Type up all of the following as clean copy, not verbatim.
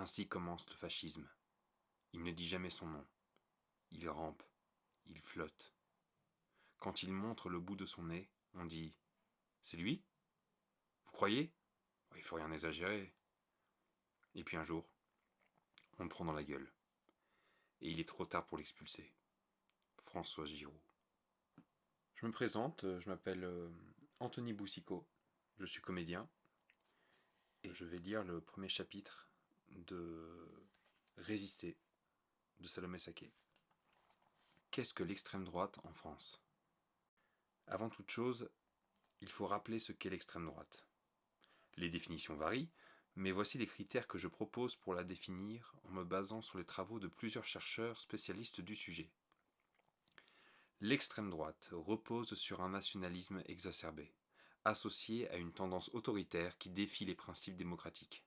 Ainsi commence le fascisme. Il ne dit jamais son nom. Il rampe, il flotte. Quand il montre le bout de son nez, on dit « C'est lui ? Vous croyez ? Il faut rien exagérer. » Et puis un jour, on le prend dans la gueule. Et il est trop tard pour l'expulser. François Giroud. Je me présente, je m'appelle Anthony Boucicaut, je suis comédien et je vais lire le premier chapitre de Résister de Salomé Saké. Qu'est-ce que l'extrême droite en France ? Avant toute chose, il faut rappeler ce qu'est l'extrême droite. Les définitions varient, mais voici les critères que je propose pour la définir en me basant sur les travaux de plusieurs chercheurs spécialistes du sujet. L'extrême droite repose sur un nationalisme exacerbé, associé à une tendance autoritaire qui défie les principes démocratiques.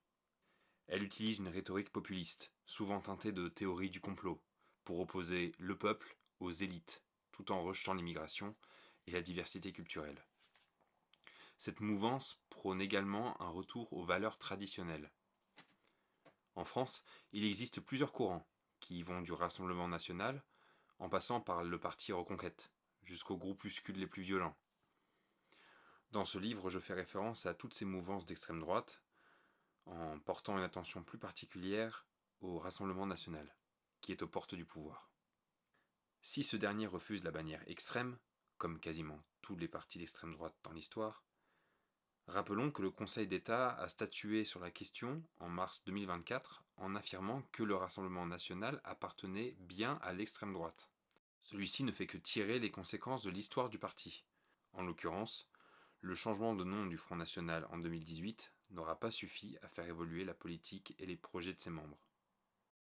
Elle utilise une rhétorique populiste, souvent teintée de théorie du complot, pour opposer le peuple aux élites, tout en rejetant l'immigration et la diversité culturelle. Cette mouvance prône également un retour aux valeurs traditionnelles. En France, il existe plusieurs courants, qui vont du Rassemblement national, en passant par le parti Reconquête, jusqu'aux groupuscules les plus violents. Dans ce livre, je fais référence à toutes ces mouvances d'extrême droite, en portant une attention plus particulière au Rassemblement national, qui est aux portes du pouvoir. Si ce dernier refuse la bannière extrême, comme quasiment tous les partis d'extrême droite dans l'histoire, rappelons que le Conseil d'État a statué sur la question en mars 2024 en affirmant que le Rassemblement national appartenait bien à l'extrême droite. Celui-ci ne fait que tirer les conséquences de l'histoire du parti. En l'occurrence, le changement de nom du Front National en 2018 n'aura pas suffi à faire évoluer la politique et les projets de ses membres.